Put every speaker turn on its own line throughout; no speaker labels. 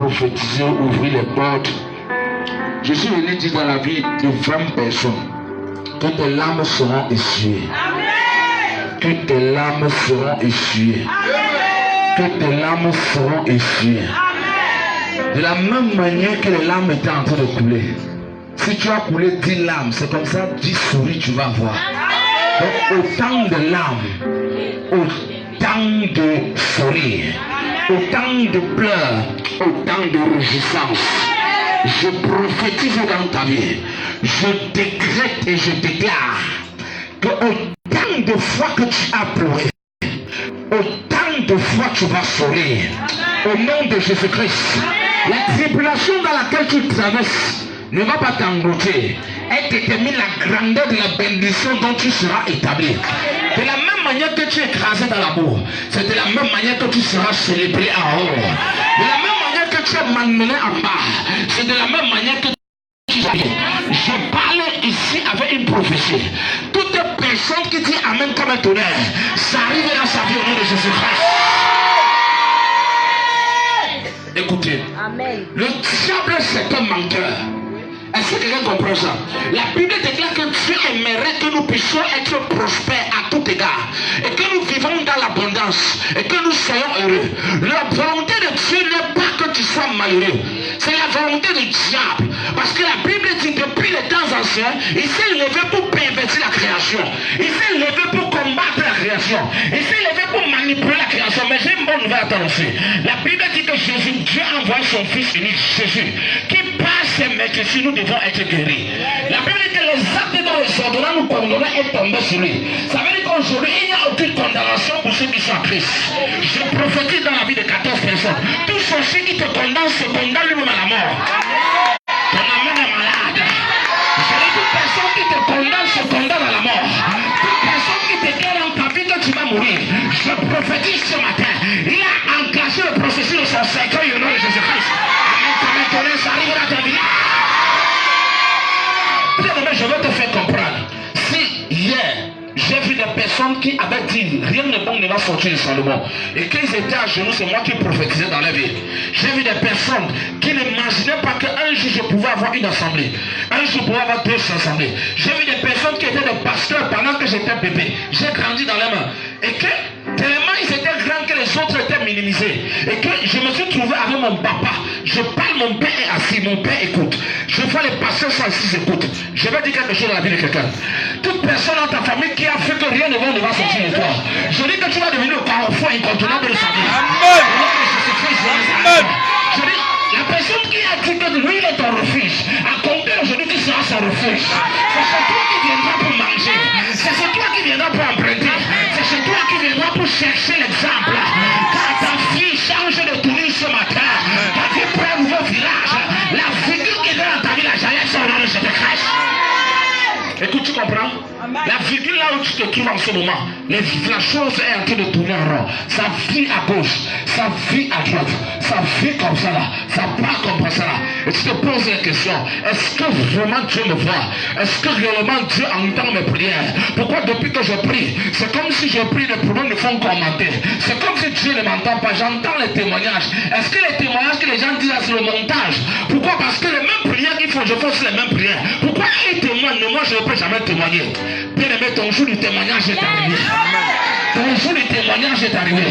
prophétiser, ouvrir les portes. Je suis venu dire dans la vie de 20 personnes que tes larmes seront essuyées. Que tes larmes seront essuyées. Que tes larmes seront essuyées. De la même manière que les larmes étaient en train de couler. Si tu as coulé 10 larmes, c'est comme ça 10 souris tu vas voir. Donc autant de larmes, autant de sourires, autant de pleurs, autant de réjouissance. Je prophétise dans ta vie. Je décrète et je déclare que autant de fois que tu as pleuré, autant de fois tu vas sourire. Au nom de Jésus-Christ, la tribulation dans laquelle tu traverses ne va pas t'engloutir. Elle détermine la grandeur de la bénédiction dont tu seras établi. De la même manière que tu es écrasé dans l'amour, c'est de la même manière que tu seras célébré en haut. De la même manière que tu es malmené en bas, c'est de la même manière que tu es. Je parle ici avec une prophétie. Toute personne qui dit Amen comme un tonnerre, ça arrive dans sa vie au nom de Jésus-Christ. Écoutez, Amen. Le diable c'est un menteur. Est-ce que quelqu'un comprend ça? La Bible déclare que Dieu aimerait que nous puissions être prospères à tout égard et que nous vivons dans l'abondance et que nous soyons heureux. La volonté de Dieu n'est pas que tu sois malheureux. C'est la volonté du diable. Parce que la Bible dit que depuis les temps anciens, il s'est levé pour pervertir la création. Il s'est levé pour combattre la création. Il s'est levé pour manipuler la création. Mais j'ai une bonne nouvelle à t'annoncer. La Bible dit que Jésus, Dieu envoie son Fils unique, Jésus, qui par ses maîtrises, nous devons être guéris. La Bible dit que les actes dont les ordonnances nous condamnaient est tombé sur lui. Ça veut dire qu'aujourd'hui, il n'y a aucune condamnation pour ceux qui sont en Christ. Je prophétise dans la vie de 14 personnes. Tous ceux qui te condamnent se condamnent lui-même à la mort. Ton amour est malade. Je dis toute personne qui te condamne se condamne à la mort. Toute personne qui te dit dans ta vie que tu vas mourir. Je prophétise ce matin. Il a enclenché le processus de son cercueil au nom de Jésus-Christ. Amen. Ça arrive dans ta vie. Je vais te faire comprendre. Si hier j'ai vu des personnes qui avaient dit rien de bon ne va sortir de Salomon et qu'ils étaient à genoux, c'est moi qui prophétisais dans la vie. J'ai vu des personnes qui n'imaginaient pas qu'un jour je pouvais avoir une assemblée, un jour je pouvais avoir deux assemblées. J'ai vu des personnes qui étaient des pasteurs pendant que j'étais bébé. J'ai grandi dans les mains et que tellement ils étaient grands que les autres étaient minimisés et que je me suis trouvé avec mon papa. Je parle, mon père est assis, mon père écoute. Je vois les pasteurs sont assis, écoutent. Je vais dire quelque chose dans la vie de quelqu'un. Toute personne dans ta famille qui a fait que rien ne va sortir de toi. Je dis que tu vas devenir le carrefour incontournable de sa vie. Amen. Amen. Je dis, la personne qui a dit que lui il est ton refuge, à compter aujourd'hui tu seras son refuge. C'est chez toi qui viendra pour manger. C'est chez toi qui viendra pour emprunter. C'est chez toi qui viendra pour chercher l'exemple. Quand ta fille change de tenue ce matin, quand tu prends un nouveau village, la figure qui est dans ta vie, la jaillesse au nom de Jésus-Christ. Écoute, tu comprends? La virgule là où tu te trouves en ce moment, la chose est en train de tourner en rond. Ça vit à gauche, ça vit à droite, ça vit comme ça là, ça part comme ça là. Et tu te poses la question, est-ce que vraiment Dieu me voit? Est-ce que réellement Dieu entend mes prières? Pourquoi depuis que je prie, c'est comme si je prie, les problèmes ne font qu'augmenter. C'est comme si Dieu ne m'entend pas, j'entends les témoignages. Est-ce que les témoignages que les gens disent là, c'est le montage? Pourquoi? Parce que les mêmes prières qu'il faut, je fais les mêmes prières. Pourquoi ils témoignent, mais moi je ne peux jamais témoigner? Bien aimé, ton jour du témoignage est arrivé. Ton jour du témoignage est arrivé.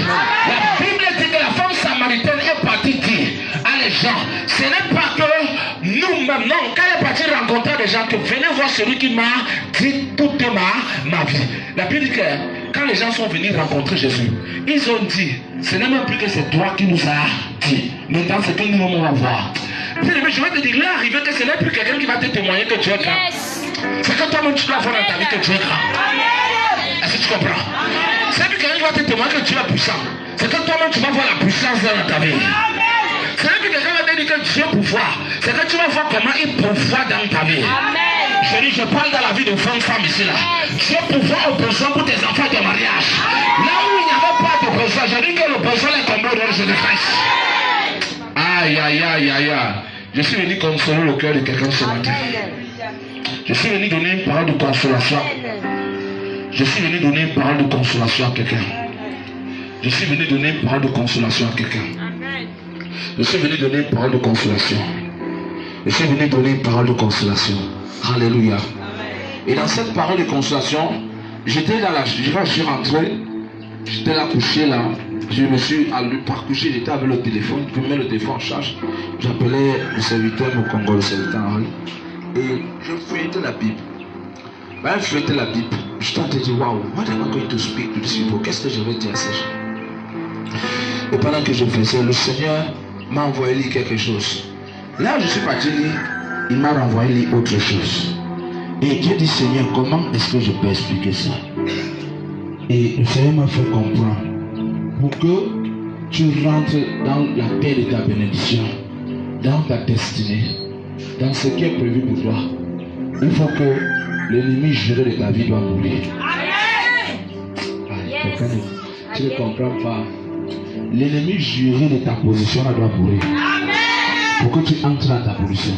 La Bible dit que la femme samaritaine est partie dire à les gens, ce n'est pas que nous-mêmes, non, quand elle est partie rencontrer des gens, que venez voir celui qui m'a dit toute ma vie. La Bible dit que quand les gens sont venus rencontrer Jésus, ils ont dit, ce n'est même plus que c'est toi qui nous as dit. Maintenant, c'est que nous allons voir. Bien aimé, je vais te dire, il est arrivé que ce n'est plus quelqu'un qui va te témoigner que tu es grand. C'est que toi-même tu dois voir dans ta vie que tu es grand. Est-ce que tu comprends? C'est plus quelqu'un qui va te témoigner que tu es puissant. C'est que toi-même tu vas voir la puissance dans ta vie. C'est plus quelqu'un qui va te dire que Dieu pouvoir. C'est que tu vas voir comment il pourvoit dans ta vie. Je dis, je parle dans la vie de 20 femmes ici là. Dieu pouvoir au besoin pour tes enfants de mariage. Là où il n'y avait pas de besoin, je dis que le besoin est tombé au nom de Jésus-Christ. Aïe, aïe, aïe, aïe, aïe. Je suis venu consoler le cœur de quelqu'un ce matin. Je suis venu donner une parole de consolation. Je suis venu donner une parole de consolation à quelqu'un. Je suis venu donner une parole de consolation à quelqu'un. Je suis venu donner une parole de consolation. Je suis venu donner une parole de consolation. Alléluia. Et dans cette parole de consolation, j'étais là, je suis rentré, j'étais là couché là. Je me suis par coucher, j'étais avec le téléphone, je mets le téléphone en charge. J'appelais le serviteur au Congo, le serviteur en rue. Et je feuilletais la Bible. Quand je feuilletais la Bible, je t'ai dit, waouh, what am I going to speak to these people? Qu'est-ce que je vais dire à ces gens? Et pendant que je faisais, le Seigneur m'a envoyé lire quelque chose. Là, je suis parti lire, il m'a renvoyé lire autre chose. Et j'ai dit, Seigneur, comment est-ce que je peux expliquer ça? Et le Seigneur m'a fait comprendre. Pour que tu rentres dans la paix de ta bénédiction, dans ta destinée, dans ce qui est prévu pour toi, il faut que l'ennemi juré de ta vie doit mourir. Amen. Tu ne comprends pas. L'ennemi juré de ta position doit mourir. Pour que tu entres dans ta position.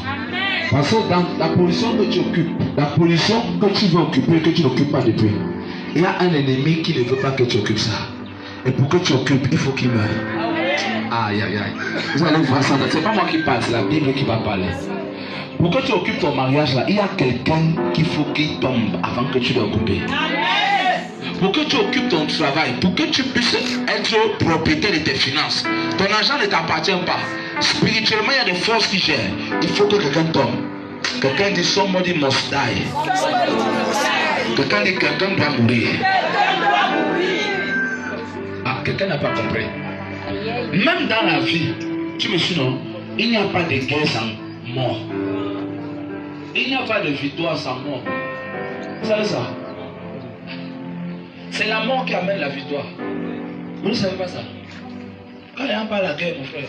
Parce que dans la position que tu occupes, la position que tu veux occuper, que tu n'occupes pas depuis, il y a un ennemi qui ne veut pas que tu occupes ça. Et pour que tu occupes, il faut qu'il meure. Aïe, aïe, aïe. Vous allez voir ça. C'est pas moi qui parle, c'est la Bible qui va parler. Pour que tu occupes ton mariage là, il y a quelqu'un qu'il faut qu'il tombe avant que tu l'occupes. Pour que tu occupes ton travail, pour que tu puisses être propriétaire de tes finances, ton argent ne t'appartient pas. Spirituellement, il y a des forces qui gèrent. Il faut que quelqu'un tombe. Quelqu'un dit somebody must die. Quelqu'un dit quelqu'un doit mourir. Quelqu'un n'a pas compris. Même dans la vie, tu me suis non, il n'y a pas de guerre sans mort. Il n'y a pas de victoire sans mort. Vous savez ça? C'est la mort qui amène la victoire. Vous ne savez pas ça? Quand il n'y a pas la guerre, mon frère,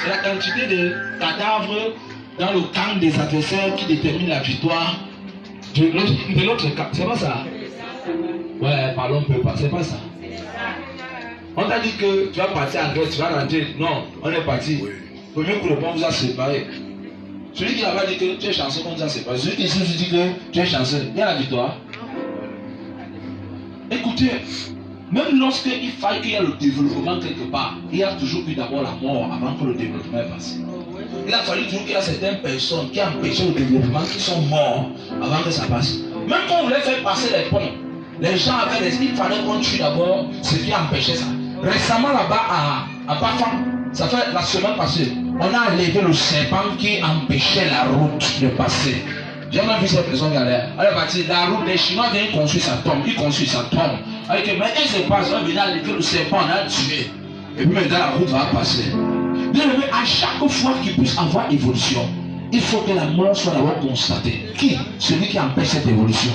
c'est la quantité de cadavres dans le camp des adversaires qui détermine la victoire de l'autre camp. C'est pas ça? Ouais, parlons un peu, c'est pas ça. On t'a dit que tu vas partir en Grèce, tu vas rentrer. Non, on est parti. Le premier coup de poing vous a séparé. Celui qui avait dit que tu es chanceux, on vous a séparé. Celui qui se dit que tu es chanceux, il y a la victoire. Écoutez, même lorsqu'il faille qu'il y ait le développement quelque part, il y a toujours eu d'abord la mort avant que le développement est passé. Il a fallu toujours qu'il y a certaines personnes qui ont empêché le développement, qui sont morts avant que ça passe. Même quand on voulait faire passer les ponts, les gens avaient des... Il fallait qu'on tue d'abord ce qui empêchait ça. Récemment là-bas à Bafang, ça fait la semaine passée, on a enlevé le serpent qui empêchait la route de passer. J'ai même vu cette personne galère. Elle est partie, la route des Chinois viennent construire sa tombe, ils construisent sa tombe. Avec mais elle se passe, on vient enlever le serpent, on a tué. Et puis maintenant la route va passer. Bien aimé, à chaque fois qu'il puisse avoir évolution, il faut que la mort soit d'abord constatée. Qui? Celui qui empêche cette évolution.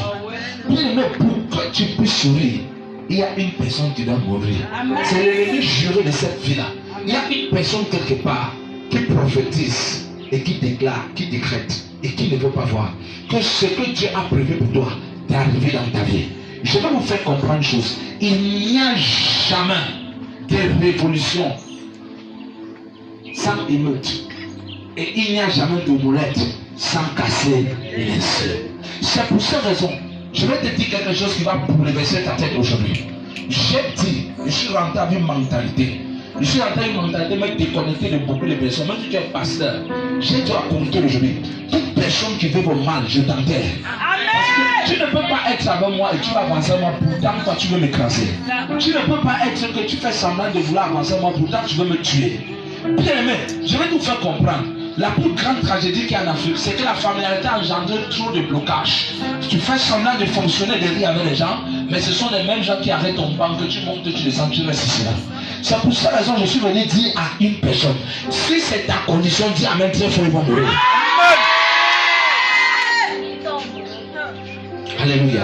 Bien aimé, pour que tu puisses sourire, il y a une personne qui doit mourir. C'est l'ennemi juré de cette vie-là. Il y a une personne quelque part qui prophétise et qui déclare, qui décrète et qui ne veut pas voir que ce que Dieu a prévu pour toi t'est arrivé dans ta vie. Je vais vous faire comprendre une chose. Il n'y a jamais de révolution sans émeute. Et il n'y a jamais de moulette sans casser les cieux. C'est pour cette raison. Je vais te dire quelque chose qui va bouleverser ta tête aujourd'hui. J'ai dit, je suis rentré avec une mentalité. Je suis rentré avec une mentalité, mais déconnectée de beaucoup de personnes. Même si tu es pasteur, j'ai dû communiquer aujourd'hui. Toute personne qui veut vos mal, je t'enterre. Parce que tu ne peux pas être avec moi et tu vas avancer avec moi, pourtant toi tu veux m'écraser. Tu ne peux pas être que tu fais semblant de vouloir avancer avec moi, pourtant tu veux me tuer. Bien aimé, je vais tout faire comprendre. La plus grande tragédie qu'il y a en Afrique, c'est que la familiarité a engendré trop de blocages. Tu fais semblant de fonctionner derrière avec les gens, mais ce sont les mêmes gens qui arrêtent ton banc, que tu montes, tu descends, tu restes ici là. C'est pour cette raison que je suis venu dire à une personne, si c'est ta condition, dis amen très fort, il va mourir. Alléluia.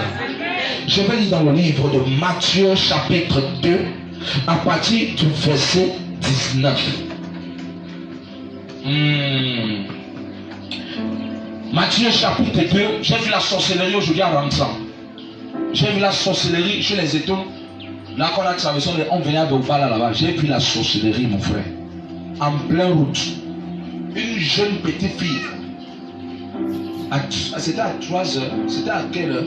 Je vais lire dans le livre de Matthieu chapitre 2, à partir du verset 19. Matthieu chapitre 2, j'ai vu la sorcellerie aujourd'hui en rentrant. J'ai vu la sorcellerie chez les étoiles. Là qu'on a traversé, on venait à Dokbala là-bas. J'ai vu la sorcellerie, mon frère. En pleine route. Une jeune petite fille. C'était à 3 heures. C'était à quelle heure?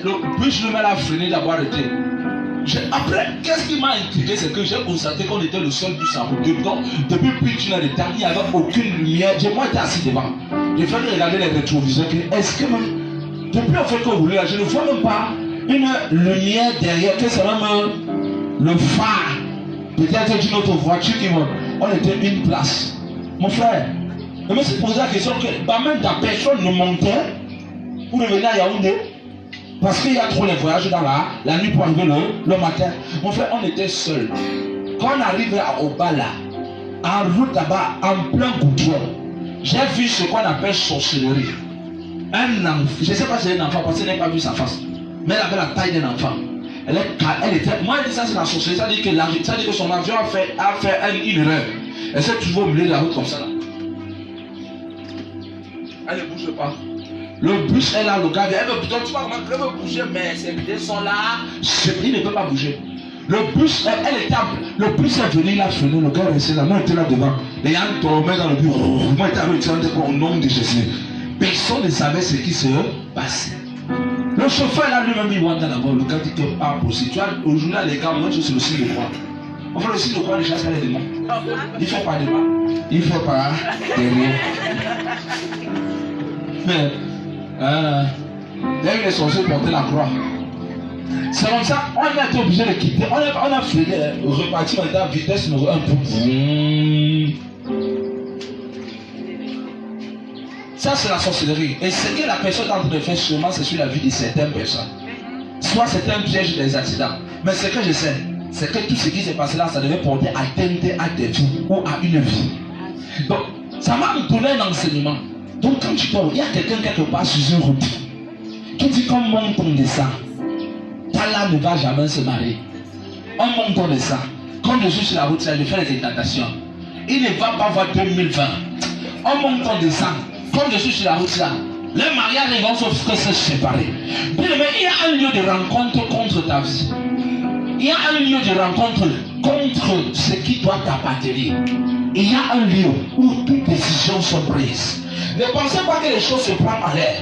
Le bus lui-même a freiné d'avoir été.
Après, qu'est-ce qui m'a intrigué, c'est que j'ai constaté qu'on était le seul bus en route. Donc, depuis plus d'une heure de temps, il n'y avait aucune lumière. Moi, j'étais assis devant. J'ai fallu regarder les rétroviseurs. Est-ce que même, depuis le fait que vous voulez, je ne vois même pas une lumière derrière, que c'est même le phare. Peut-être d'une autre voiture qui va. On était une place. Mon frère, je me suis posé la question que même ta personne ne montait pour revenir à Yaoundé. Parce qu'il y a trop les voyages dans la nuit pour arriver le matin. Mon frère, on était seuls. Quand on arrivait à Obala, en route là-bas, en plein goudron, j'ai vu ce qu'on appelle sorcellerie. Un enfant, je ne sais pas si c'est un enfant parce que je n'ai pas vu sa face. Mais elle avait la taille d'un enfant. Elle était, moi, elle dit ça, c'est la sorcellerie. Ça dit que son avion a fait une erreur. Elle s'est trouvée au milieu de la route comme ça. Là. Elle ne bouge pas. Le bus est là, le gars, elle veut bouger, mais ses billets sont là. Il ne peut pas bouger. Le bus, le bus est venu, il a freiné, le gars est resté là, moi j'étais là devant. Les gens tombaient dans le bus, moi j'étais avec eux, au nom de Jésus. Personne ne savait ce qui se passait. Le chauffeur là lui-même, il voit d'abord, le gars dit que pas possible. Tu vois, aujourd'hui les gars, moi je suis le signe de croix. On fait le signe de croix, les gens, c'est les démons. Il ne faut pas de mal. Il ne faut pas de rien. Mais, il y a eu les sorciers porter la croix. C'est comme ça, on a été obligé de quitter. On a fait repartir à vitesse numéro 1 pour. Ça, c'est la sorcellerie. Et ce que la personne est en train de faire sûrement, c'est sur la vie de certaines personnes. Soit c'est un piège des accidents. Mais ce que je sais, c'est que tout ce qui s'est passé là, ça devait porter atteinte à des vies ou à une vie. Donc, ça m'a donné un enseignement. Donc quand tu parles, il y a quelqu'un quelque part sur une route qui dit qu'on monte, on descend. Tala ne va jamais se marier. On monte, on descend. Quand je suis sur la route, je fais les incantations. Il ne va pas voir 2020. On monte, on descend. Quand je suis sur la route là, les mariages ils vont se séparer. Mais il y a un lieu de rencontre contre ta vie. Il y a un lieu de rencontre contre ce qui doit t'appartenir. Il y a un lieu où toutes les décisions sont prises. Ne pensez pas que les choses se prennent en l'air.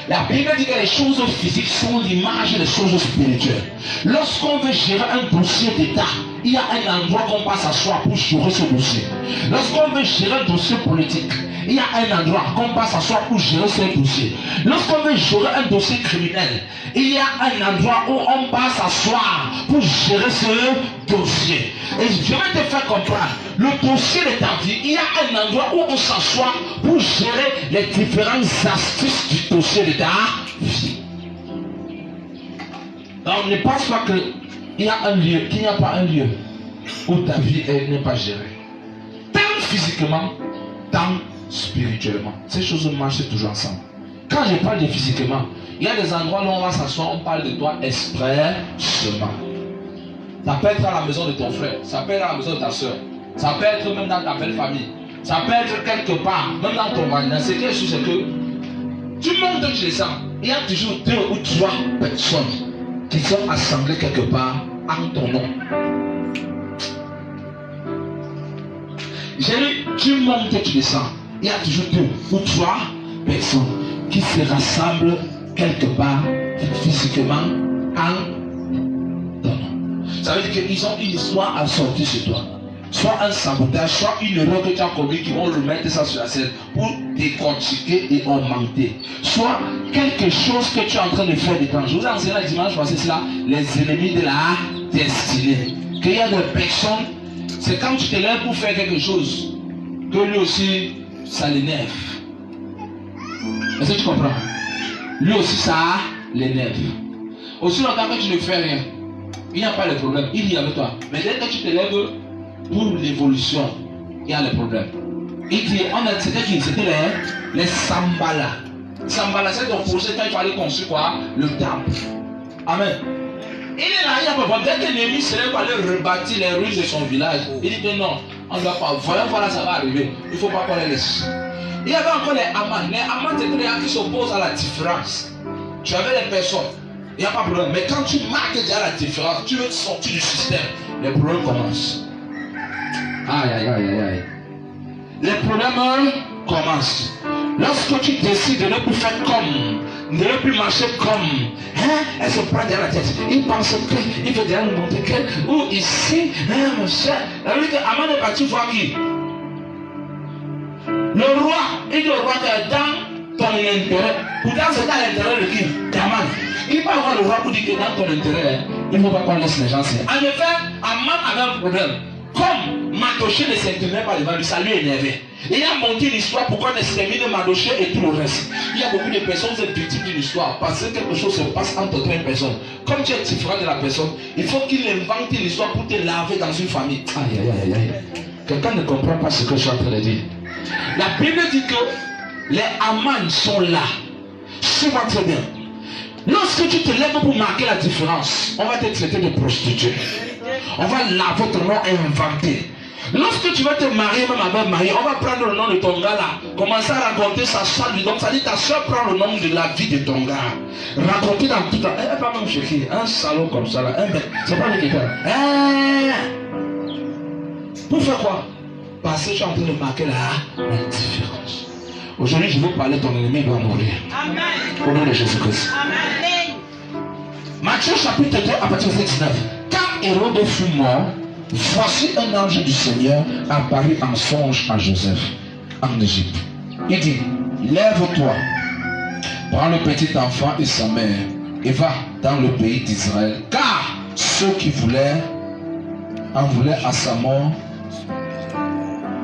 La Bible dit que les choses physiques sont l'image des choses spirituelles. Lorsqu'on veut gérer un dossier d'État, il y a un endroit qu'on passe à soi pour gérer ce dossier. Lorsqu'on veut gérer un dossier politique, il y a un endroit qu'on passe à soi pour gérer ce dossier. Lorsqu'on veut gérer un dossier criminel, il y a un endroit où on passe à soi pour gérer ce dossier. Et je vais te faire comprendre, le dossier de ta vie, il y a un endroit où on s'assoit pour gérer les différentes astuces du dossier de ta vie. Donc ne pense pas qu'il y a un lieu, qu'il n'y a pas un lieu où ta vie n'est pas gérée. Tant physiquement, tant spirituellement. Ces choses marchent toujours ensemble. Quand je parle de physiquement, il y a des endroits où on va s'asseoir, on parle de toi expressement. Ça peut être à la maison de ton frère, ça peut être à la maison de ta soeur, ça peut être même dans ta belle famille, ça peut être quelque part, même dans ton voisin. C'est quelque chose que tu montes, tu descends. Il y a toujours 2 ou 3 personnes qui sont assemblées quelque part en ton nom. J'ai dit, tu montes et tu descends. Il y a toujours 2 ou 3 personnes qui se rassemblent quelque part physiquement en ton nom. Ça veut dire qu'ils ont une histoire à sortir chez toi. Soit un sabotage, soit une erreur que tu as commise qui vont remettre ça sur la scène pour décortiquer et augmenter. Soit quelque chose que tu es en train de faire d'étrange. Je vous ai enseigné la dimanche passé cela, les ennemis de la destinée. Qu'il y a des personnes, c'est quand tu te lèves pour faire quelque chose, que lui aussi, ça l'énerve. Est-ce que tu comprends? Lui aussi, ça l'énerve. Aussi longtemps que tu ne fais rien, il n'y a pas de problème, il y a avec toi. Mais dès que tu te lèves pour l'évolution, il y a le problème. Il dit, c'était qui? C'était les Sambala. Sambala, c'est ton projet quand il fallait construire quoi? Le temple. Amen. Il est là, il y a pas de problème. Dès que l'ennemi se lève pour aller rebâtir les ruines de son village, il dit que non, on ne doit pas. Voilà, ça va arriver. Il ne faut pas qu'on les laisse. Il y avait encore les amans. Les amans, c'est les gens qui s'opposent à la différence. Tu avais les personnes, il n'y a pas de problème. Mais quand tu marques déjà la différence, tu veux sortir du système, les problèmes commencent. Aïe. Les problèmes commencent. Lorsque tu décides de ne plus faire comme
ne devait plus marcher comme. Elle se prend derrière la tête. Il pense qu'il veut déjà nous montrer que. Ou ici, mon cher. Elle dit que Aman est parti voir qui? Le roi, il dit au roi que dans ton intérêt, pourtant c'est dans l'intérêt de qui? D'Aman. Il va voir le roi pour dire que dans ton intérêt, il ne faut pas qu'on laisse les gens faire. En effet, Aman avait un problème. Comme Mardochée ne s'intervenait pas devant lui, ça lui énervait. Et il a monté une histoire pourquoi on extermine Mardochée et tout le reste. Il y a beaucoup de personnes qui sont victimes d'une histoire parce que quelque chose se passe entre toi et une personne. Comme tu es différent de la personne, il faut qu'il invente une histoire pour te laver dans une famille. Aïe, aïe, aïe, aïe. Quelqu'un ne comprend pas ce que je suis en train de dire. La Bible dit que les Amans sont là. Suis-moi très bien. Lorsque tu te lèves pour marquer la différence, on va te traiter de prostituée. On va laver ton nom et inventer. Lorsque tu vas te marier, même avec mari, on va prendre le nom de ton gars là. Commencer à raconter sa soeur du nom. Ça dit ta soeur prend le nom de la vie de ton gars. Raconter dans tout le temps. Elle va même chercher un salaud comme ça là. C'est pas lui qui fait. Pour faire quoi? Parce que je suis en train de marquer la différence. Aujourd'hui, je veux parler de ton ennemi doit mourir. Amen. Au nom de Jésus-Christ. Amen. Matthieu chapitre 2 à partir de 19. Quand Hérode fut mort, voici un ange du Seigneur apparut en songe à Joseph en Égypte. Il dit, lève-toi, prends le petit enfant et sa mère et va dans le pays d'Israël. Car ceux qui en voulaient à sa mort,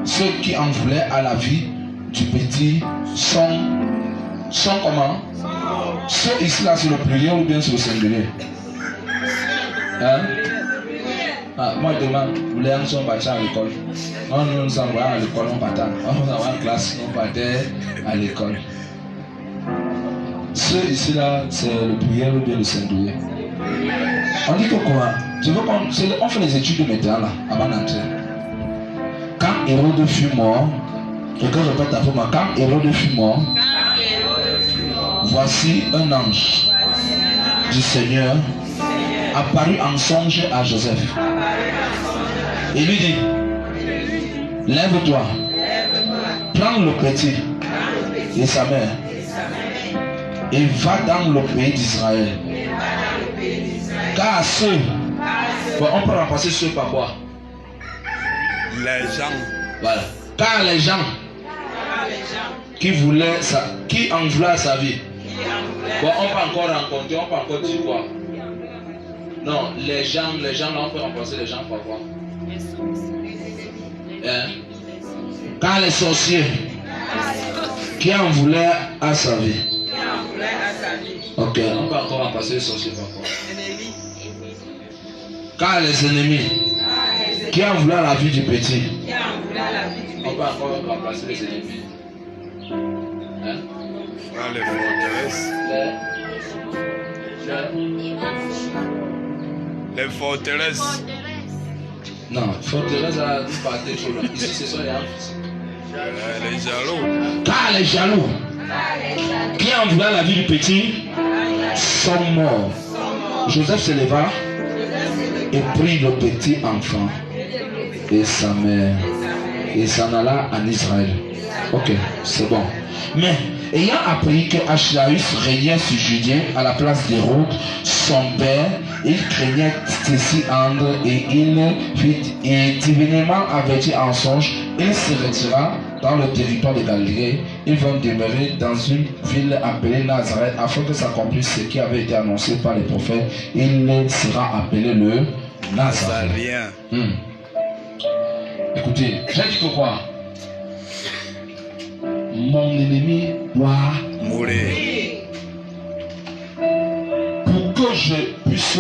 ceux qui en voulaient à la vie du petit sont comment? Ceux ici là sur le pluriel ou bien sur le singulier? Hein? Moi je demande, vous les gens sont partis à l'école. Nous nous envoyons à l'école, on partait. On nous envoie en classe, on partait à l'école. Ceux ici là, c'est le pluriel ou bien le singulier? On dit que quoi? On fait les études maintenant là, avant d'entrer. Quand Hérode fut mort, et quand je répète après moi, quand Hérode fut mort, voici un ange du Seigneur apparut en songe à Joseph. Et lui dit, lève-toi, prends le petit et sa mère et va dans le pays d'Israël. Car ceux, on peut remplacer ceux par quoi?
Les gens.
Voilà. Car les gens qui en voulaient à sa vie. Bon, on peut encore rencontrer, on peut encore dire quoi? Non, les gens là, on peut remplacer les gens par quoi? Hein? Car les sorciers qui en voulaient à sa vie. Ok, on peut encore remplacer les sorciers par quoi? Car les ennemis qui en voulaient à la vie du petit. On peut encore remplacer les ennemis. Hein?
Dans les forteresses. Les forteresses.
Non, forteresse là, vous partez trop loin. Ici, ce sont les hommes.
Les jaloux.
Car les jaloux qui en voulaient la vie du petit sont morts. Joseph se leva et prit le petit enfant et sa mère et s'en alla en Israël. Ok, c'est bon. Mais ayant appris que Achelaïus régnait sur Judée à la place d'Hérode, son père, il craignait ceci André et il fit divinement averti en songe, il se retira dans le territoire de Galilée. Ils vont demeurer dans une ville appelée Nazareth afin que s'accomplisse ce qui avait été annoncé par les prophètes. Il sera appelé le Nazareth. Écoutez, j'ai dit que quoi? Mon ennemi doit
mourir.
Pour que je puisse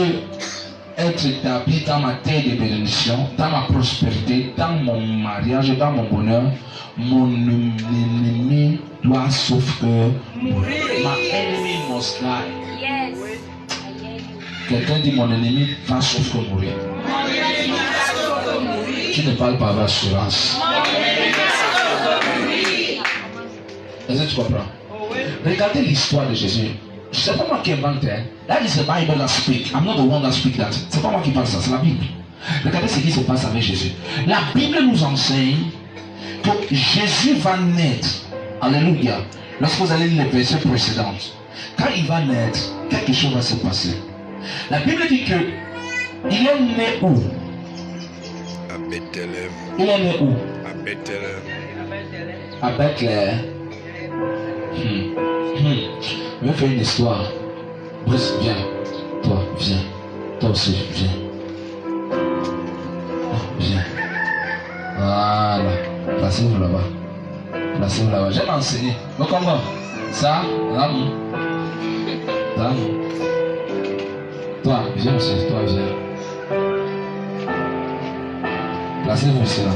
être établi dans ma terre de bénédiction, dans ma prospérité, dans mon mariage, dans mon bonheur, mon ennemi doit sauf que mourir. My enemy must die. Yes. Quelqu'un dit mon ennemi va sauf que mourir. Tu ne parles pas d'assurance. Est-ce que tu comprends? Regardez l'histoire de Jésus. C'est pas moi qui invente. That is the Bible that speak. I'm not the one that speak that. C'est pas moi qui parle ça, c'est la Bible. Regardez ce qui se passe avec Jésus. La Bible nous enseigne que Jésus va naître. Alléluia. Lorsque vous allez lire les versets précédents,
Quand il va naître, quelque chose va se passer. La Bible dit que il est né où?
À Bethléem.
Il est né où?
À Bethléem.
À Bethléem. Je vais faire une histoire. Brice, viens. Toi, viens. Toi aussi, viens. Viens. Voilà. Placez-vous là-bas. Placez-vous là-bas. J'aime enseigner. Donc comment? Ça, l'amour. L'amour. Toi, viens aussi. Toi, viens. Placez-vous ici là.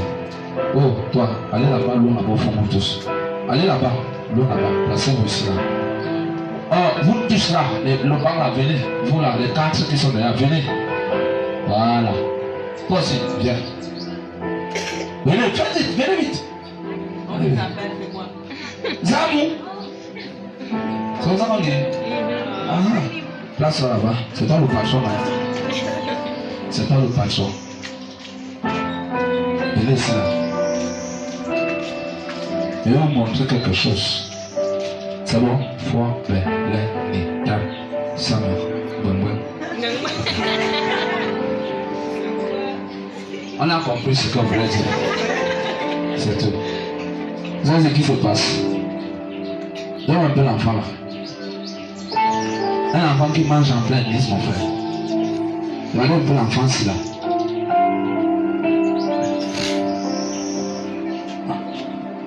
Oh, toi, allez là-bas, l'eau là-bas au fond, vous tous. Allez là-bas, l'eau là-bas. Placez-vous ici là. Oh, vous tous là, le banc là, venez. Vous là, les 4 qui sont là, venez. Voilà. Toi aussi, viens. Venez, faites vite, venez vite. Zamou. C'est comme ça qu'on dit. Ah, place là-bas. C'est toi le patron là. C'est toi le patron. Venez ici là. Je vais vous montrer quelque chose. C'est bon? Foi, paix, lait, et dame, sang, bon. On a compris ce que vous voulez dire. C'est tout. Vous savez ce qui se passe? Donne un peu l'enfant là. Un enfant qui mange en plein église, mon frère. Regardez un peu l'enfant ici là.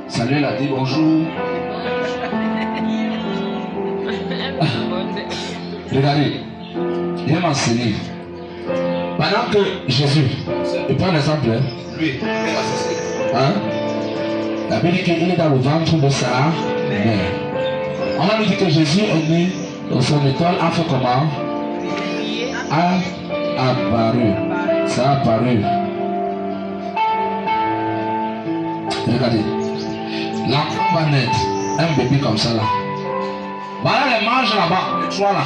Salut, il a dit bonjour. Regardez, il va m'enseigner. Pendant que Jésus, je prends l'exemple, lui, hein? La Bible dit qu'il est dans le ventre de sa mère. On va nous dire que Jésus est né, son étoile a fait comment? A apparu. Ça a apparu. Regardez. L'enfant va naître, un bébé comme ça là. Voilà les mages là-bas, les trois là.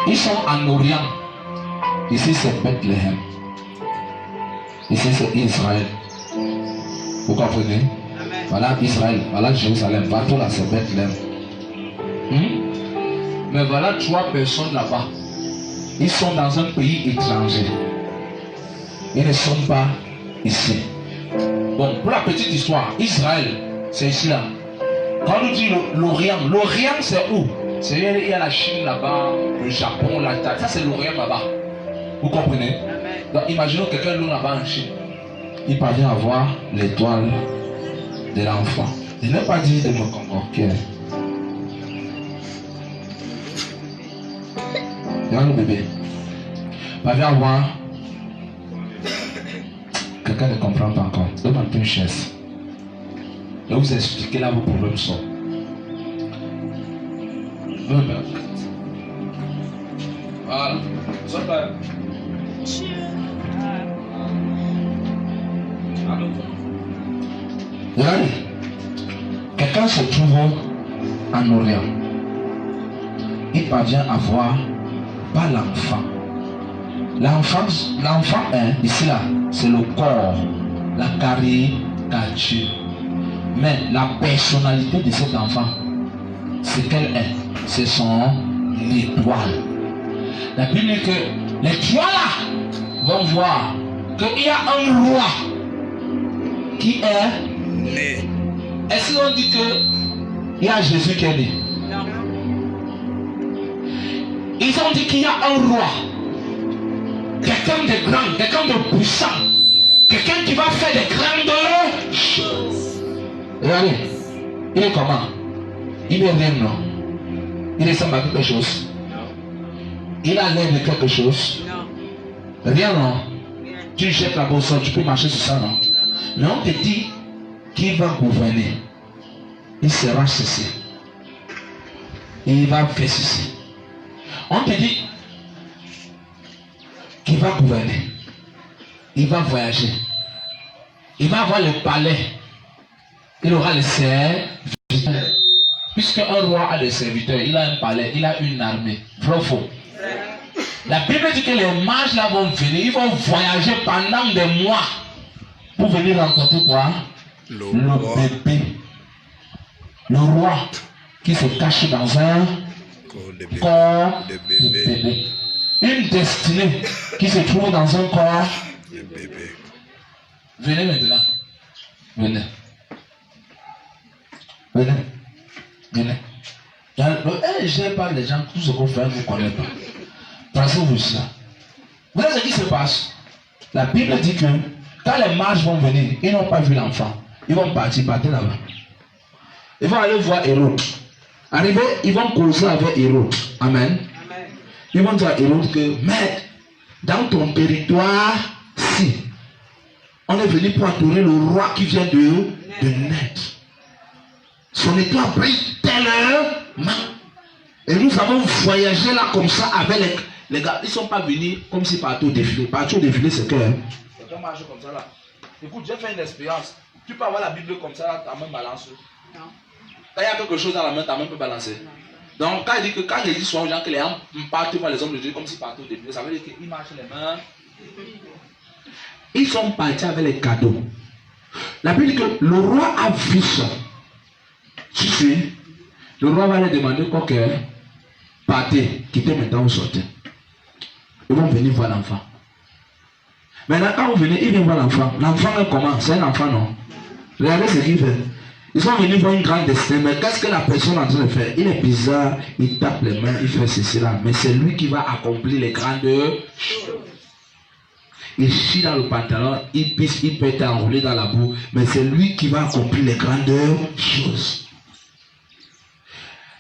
Ils sont en Orient. Ici c'est Bethléem. Ici c'est Israël. Vous comprenez? Voilà Israël, voilà Jérusalem. Partout là c'est Bethléem. Mais voilà 3 personnes là-bas. Ils sont dans un pays étranger. Ils ne sont pas ici. Bon, pour la petite histoire, Israël, c'est ici là. Quand on dit l'Orient, l'Orient c'est où? C'est il y a la Chine là-bas, le Japon, la Thaïlande. Ça c'est l'Orient là-bas. Vous comprenez? Donc imaginons quelqu'un loin là-bas en Chine. Il parvient à voir l'étoile de l'enfant. Il n'a pas dit de me convoquer. Regarde le bébé. Il parvient à voir. Quelqu'un ne comprend pas encore. Donne un peu une chaise. Je vais vous expliquer là vos problèmes sont. Voilà. Regardez. Quelqu'un se trouve en Orient. Il parvient à voir pas l'enfant. L'enfant est ici là, c'est le corps, la caricature. Mais la personnalité de cet enfant, c'est qu'elle est, c'est son étoile. La Bible dit que les trois là vont voir qu'il y a un roi qui est né. Est-ce qu'on dit qu'il y a Jésus qui est né? Non. Ils ont dit qu'il y a un roi, quelqu'un de grand, quelqu'un de puissant, quelqu'un qui va faire des grandes choses. Regardez, il est comment? Il est rien, non? Il ressemble à quelque chose? Il a l'air de quelque chose? Rien, non? Tu jettes la bourse, tu peux marcher sur ça, non? Mais on te dit qu'il va gouverner. Il sera ceci. Il va faire ceci. On te dit qu'il va gouverner. Il va voyager. Il va avoir le palais. Il aura les serviteurs. Puisque un roi a des serviteurs, il a un palais, il a une armée. Vrai ou faux? La Bible dit que les mages là vont venir, ils vont voyager pendant des mois pour venir rencontrer quoi? Le bébé. Le roi qui se cache dans un corps de bébé. Une destinée qui se trouve dans un corps
de bébé.
Venez maintenant. Venez. Venez. Venez. J'aime pas les gens, tout ce qu'on fait, vous ne connaissez pas. Pensez-vous ça. Vous savez ce qui se passe? La Bible dit que quand les mages vont venir, ils n'ont pas vu l'enfant. Ils vont partir là-bas. Ils vont aller voir Hérode. Arrivé, ils vont causer avec Hérode. Amen. Ils vont dire à Hérode que, mais dans ton territoire, si on est venu pour adorer le roi qui vient de naître. Son étoile brille tellement. Et nous avons voyagé là comme ça avec les gars. Ils ne sont pas venus comme si partout au défilé. Partout au défilé, c'est que. Quand on marche comme ça là. Écoute, j'ai fait une expérience. Tu peux avoir la Bible comme ça là, ta main balance. Non. Quand il y a quelque chose dans la main, ta main peut balancer. Donc quand il dit que quand il dit souvent aux gens que les hommes partent voir les hommes de Dieu comme si partout au défilé, ça veut dire qu'ils marchent les mains. Ils sont partis avec les cadeaux. La Bible dit que le roi a vu ça. Tu sais, le roi va leur demander quoi que partez, quittez maintenant, vous sortez. Ils vont venir voir l'enfant. Maintenant, quand vous venez, ils viennent voir l'enfant. L'enfant est comment? C'est un enfant, non? Regardez ce qu'il fait. Ils sont venus voir une grande destinée, mais qu'est-ce que la personne est en train de faire? Il est bizarre, il tape les mains, il fait ceci là. Mais c'est lui qui va accomplir les grandes choses. Il chie dans le pantalon, il pisse, il peut être enroulé dans la boue, mais c'est lui qui va accomplir les grandes choses.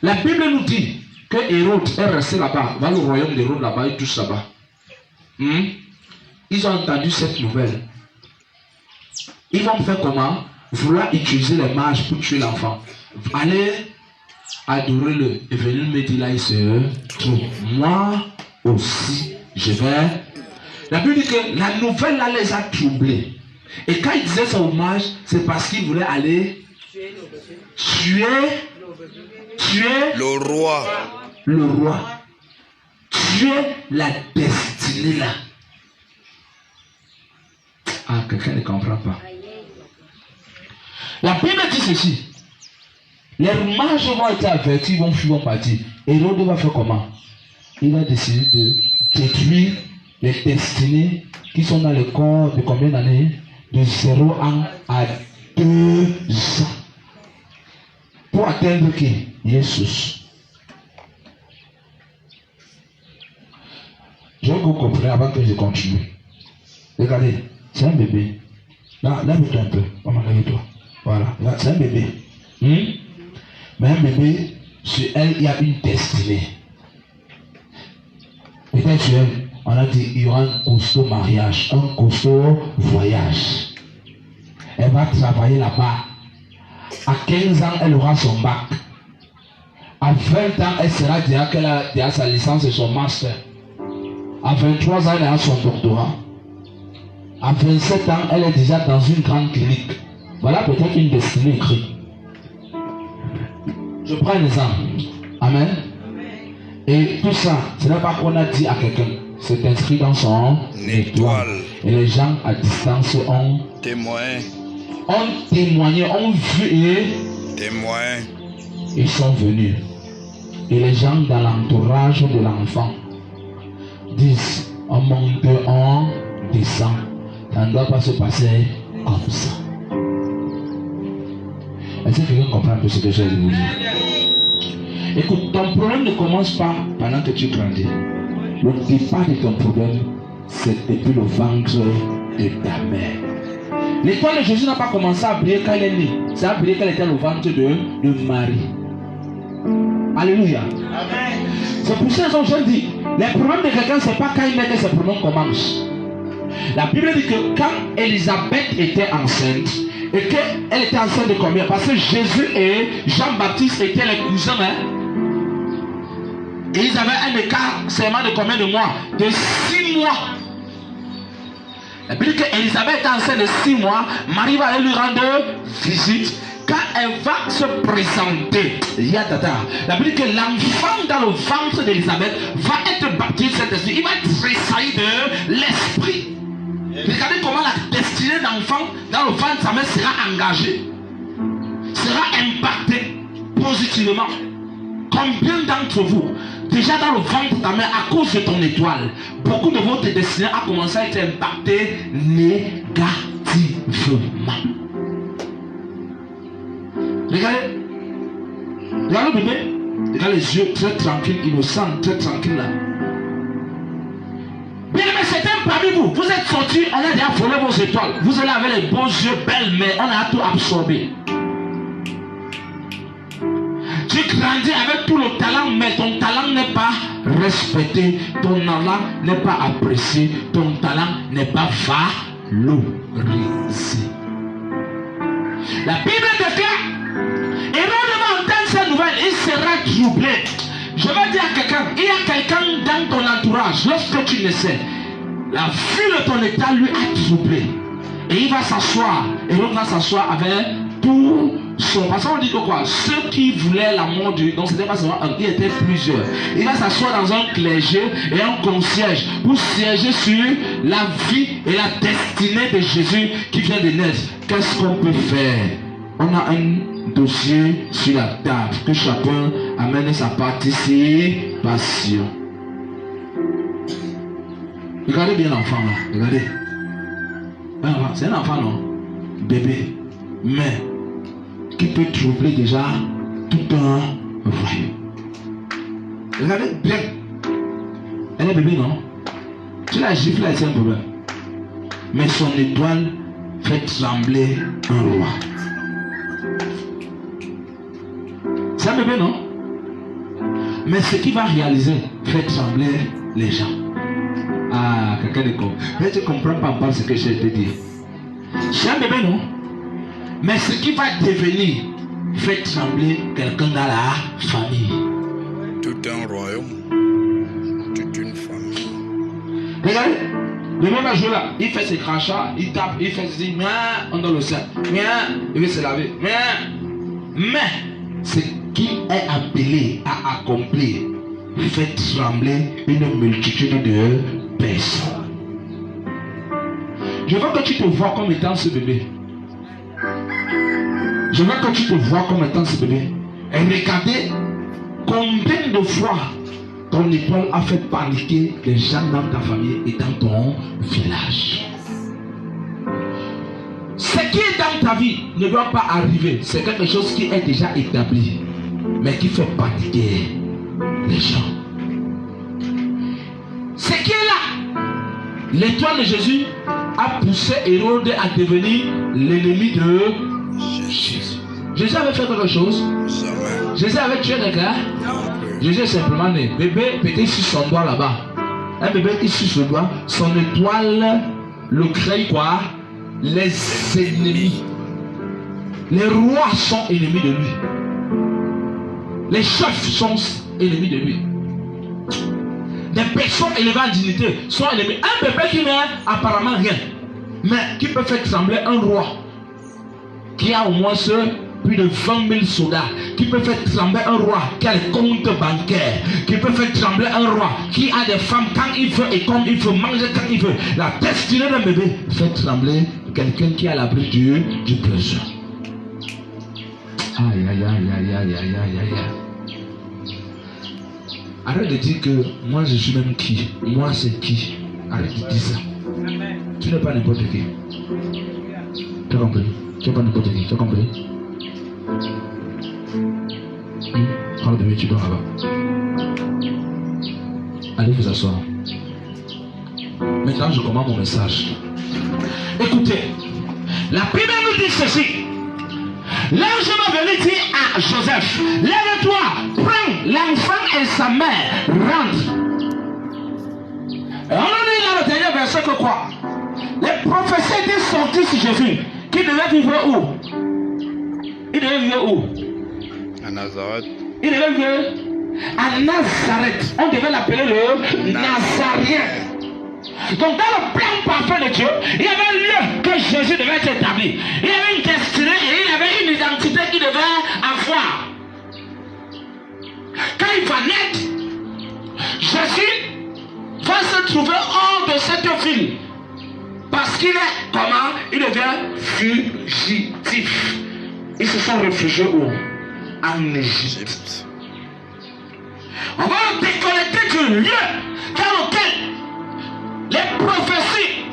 La Bible nous dit que Hérode est resté là-bas, dans le royaume d'Hérode là-bas, et tous là-bas. Ils ont entendu cette nouvelle. Ils vont faire comment? Vouloir utiliser les mages pour tuer l'enfant. Allez adorer-le et venir me dire là, il se trouve. Moi aussi, je vais. La Bible dit que la nouvelle là les a troublés. Et quand ils disaient ça aux mages, c'est parce qu'ils voulaient aller tuer
le roi.
Le roi. Tuer la destinée là. Ah, quelqu'un ne comprend pas. La Bible dit ceci. Les mages vont être avertis, vont fuir, vont partir. Hérode va faire comment? Il a décidé de détruire les destinées qui sont dans le corps de combien d'années? De 0 ans à 2 ans. Pour atteindre qui? Jésus. Je veux que vous compreniez avant que je continue. Regardez, c'est un bébé. Là, lève-toi un peu. Maman, lève-toi. Voilà, c'est un bébé. Mais un bébé, sur elle, il y a une destinée. Peut-être sur elle, on a dit il y aura un costaud mariage, un costaud voyage. Elle va travailler là-bas. À 15 ans, elle aura son bac. À 20 ans, elle sera déjà qu'elle a déjà sa licence et son master. À 23 ans, elle a son doctorat. À 27 ans, elle est déjà dans une grande clinique. Voilà peut-être une destinée écrite. Je prends un exemple. Amen. Et tout ça, ce n'est pas qu'on a dit à quelqu'un. C'est inscrit dans son étoile. Et les gens à distance ont témoigné, ont vu et
témoin.
Ils sont venus. Et les gens dans l'entourage de l'enfant disent, on monte, on descend. Ça ne doit pas se passer comme ça. Est-ce que quelqu'un comprend un peu ce que j'ai dit vous dire? Écoute, ton problème ne commence pas pendant que tu grandis. Le départ de ton problème, c'est depuis le ventre de ta mère. L'étoile de Jésus n'a pas commencé à briller quand elle est née. Ça a brillé quand elle était le ventre de Marie. Alléluia. Amen. C'est pour ça que je dis, les problèmes de quelqu'un, ce n'est pas quand il naît que ces problèmes commencent. La Bible dit que quand Élisabeth était enceinte, et qu'elle était enceinte de combien? Parce que Jésus et Jean-Baptiste étaient les cousins. Et ils avaient un écart seulement de combien de mois? De 6 mois. La Bible dit qu'Élisabeth était enceinte de 6 mois. Marie va aller lui rendre visite. Quand elle va se présenter, la Bible dit que l'enfant dans le ventre d'Élisabeth va être baptisé cet esprit. Il va être tressailli de l'esprit. Regardez comment la destinée d'enfant dans le ventre de sa mère sera engagée, sera impactée positivement. Combien d'entre vous, déjà dans le ventre de ta mère, à cause de ton étoile, beaucoup de votre destinée a commencé à être impacté négativement. Regardez. Regardez le bébé. Regardez les yeux très tranquilles, innocents, très tranquilles là. Bien aimé, certains parmi vous, vous êtes sortis, on a déjà volé vos étoiles. Vous allez avec les beaux yeux belles, mais on a tout absorbé. Tu grandis avec tout le talent, mais ton talent n'est pas respecté, ton talent n'est pas apprécié, ton talent n'est pas valorisé. La Bible déclare, Hérode va entendre cette nouvelle, il sera troublé. Je vais dire à quelqu'un, il y a quelqu'un dans ton entourage, lorsque tu naissais, la vue de ton état lui a troublé. Et il va s'asseoir, et l'autre va s'asseoir avec tout son. Parce qu'on dit que quoi? Ceux qui voulaient la mort du. Donc c'était pas seulement un, il était plusieurs. Il va s'asseoir dans un clergé et un concierge pour siéger sur la vie et la destinée de Jésus qui vient de naître. Qu'est-ce qu'on peut faire? On a un dossier sur la table, que chacun amène sa participation. Regardez bien l'enfant là, regardez. C'est un enfant non? Bébé, mais qui peut troubler déjà tout un royaume. Regardez bien. Elle est bébé non? Tu la gifles là, c'est un problème. Mais son étoile fait trembler un roi. C'est un bébé, non? Mais ce qui va réaliser fait trembler les gens. Ah, quelqu'un ne comprend. Mais tu ne comprends pas encore ce que je te dis. C'est un bébé, non? Mais ce qui va devenir fait trembler quelqu'un dans la famille.
Tout un royaume. Toute une famille.
Regardez, le bébé va jouer là. Il fait ses crachats, il tape, il fait ses miens, on donne le sein. Miens, il veut se laver. Miens. Mais ce qui est appelé à accomplir fait trembler une multitude de personnes. Je veux que tu te vois comme étant ce bébé. Je veux que tu te vois comme étant ce bébé. Et regardez combien de fois ton étoile a fait paniquer les gens dans ta famille et dans ton village. Ce qui est dans ta vie ne doit pas arriver. C'est quelque chose qui est déjà établi, mais qui fait paniquer les gens. Ce qui est là, l'étoile de Jésus a poussé Hérode à devenir l'ennemi de Jésus. Jésus avait fait quelque chose. Jésus avait tué quelqu'un. Jésus est simplement né. Bébé peut-être sur son doigt là-bas. Un bébé qui sur son doigt, son étoile le crée quoi? Les ennemis. Les rois sont ennemis de lui. Les chefs sont ennemis de lui. Des personnes élevées en dignité sont ennemis. Un bébé qui n'a apparemment rien, mais qui peut faire trembler un roi qui a au moins plus de 20 000 soldats, qui peut faire trembler un roi qui a les comptes bancaires, qui peut faire trembler un roi qui a des femmes quand il veut et comme il veut, manger quand il veut. La destinée d'un bébé fait trembler quelqu'un qui est à l'abri du besoin. Aïe, aïe, aïe, aïe, aïe, aïe, aïe, aïe. Arrête de dire que moi je suis même qui. Moi c'est qui. Arrête de dire ça. Tu n'es pas n'importe qui. Tu as compris? Tu n'es pas n'importe qui. Tu as compris? Parle de tu dors là-bas. Allez vous asseoir. Maintenant je commence mon message. Écoutez, la Bible nous dit ceci. L'ange va venir dire à Joseph, lève-toi, prends l'enfant et sa mère, rentre. Et on nous dit dans le dernier verset que quoi? Les prophéties étaient sorties sur Jésus, qui devait vivre où? Il devait vivre où?
À Nazareth.
Il devait vivre à Nazareth. On devait l'appeler le Nazarien. Donc dans le plan parfait de Dieu, il y avait un lieu que Jésus devait être établi. Il y avait une destinée et il y avait une identité qu'il devait avoir. Quand il va naître, Jésus va se trouver hors de cette ville. Parce qu'il est comment? Il devient fugitif. Ils se sont réfugiés où? En Égypte.
On va le déconnecter du lieu dans lequel les prophéties,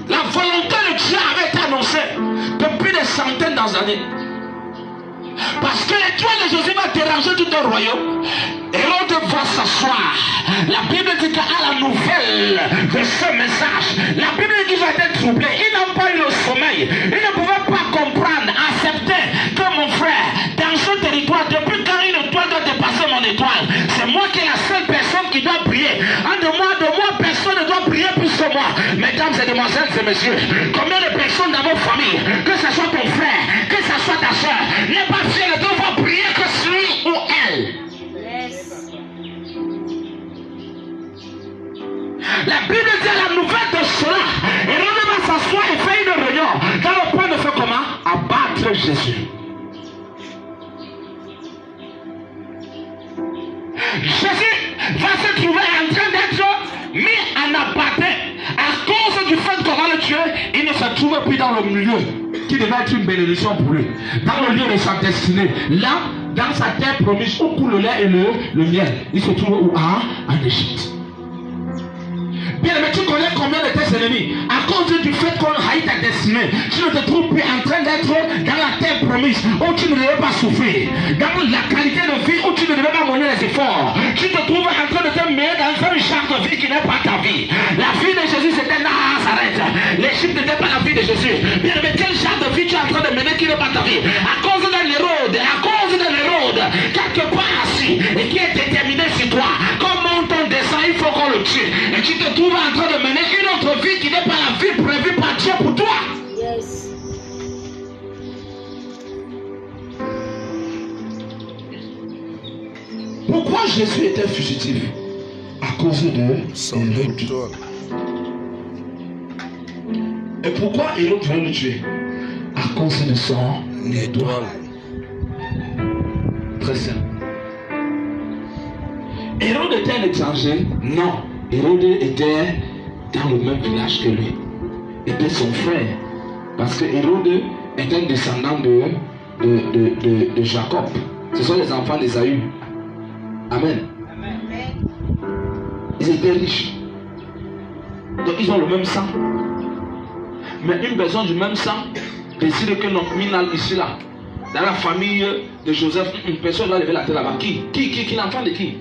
la volonté de Dieu avait été annoncée depuis des centaines d'années. Parce que l'étoile de Jésus va déranger tout un royaume. Hérode va s'asseoir. La Bible dit qu'à la nouvelle de ce message, la Bible dit qu'il va être troublé. Il n'a pas eu le sommeil. Il ne pouvait pas comprendre, accepter que mon frère, dans ce territoire, depuis quand une étoile doit dépasser mon étoile, c'est moi qui est la seule personne qui doit prier. En de moi, personne ne doit prier plus que moi. Mesdames et demoiselles et messieurs, combien de personnes dans vos familles, que ce soit ton frère, que ce soit ta soeur, n'est pas fier de devoir prier que lui ou elle. La Bible dit à la nouvelle de cela, Hérode va s'asseoir et faire une réunion dans le point de faire comment? Abattre Jésus. Jésus va se trouver en train d'être mis en abattement à cause du fait qu'on va le tuer. Il ne se trouve plus dans le milieu qui devait être une bénédiction pour lui, dans le lieu de sa destinée, là dans sa terre promise où coule le lait et le miel. Il se trouve où? En Égypte. Bien, mais tu connais combien de tes ennemis? À cause du fait qu'on haït ta destinée, tu ne te trouves plus en train d'être dans la terre promise où tu ne devais pas souffrir, dans la qualité de vie où tu ne devais pas mener les efforts. Tu te trouves en train de te mettre dans un genre de vie qui n'est pas ta vie. La vie de Jésus c'était Nazareth. L'Égypte n'était pas la vie de Jésus. Bien, mais quel genre de vie tu es en train de mener qui n'est pas ta vie? À cause de l'Hérode, quelque part assis et qui est déterminé sur toi. Comment on descend, il faut qu'on le tue. Et tu te trouves en train de mener une autre vie qui n'est pas la vie prévue par Dieu pour toi. Yes. Pourquoi Jésus était fugitif? À cause de son étoile. Et pourquoi Hérode voulait le tuer? À cause de son étoile. Très simple. Hérode était un étranger? Non. Hérode était dans le même village que lui. Était son frère. Parce que Hérode est un descendant de Jacob. Ce sont les enfants d'Ésaü. Amen. Ils étaient riches. Donc ils ont le même sang. Mais une personne du même sang décide que notre minal ici là, dans la famille de Joseph, une personne doit lever la tête là-bas. Qui l'enfant de qui?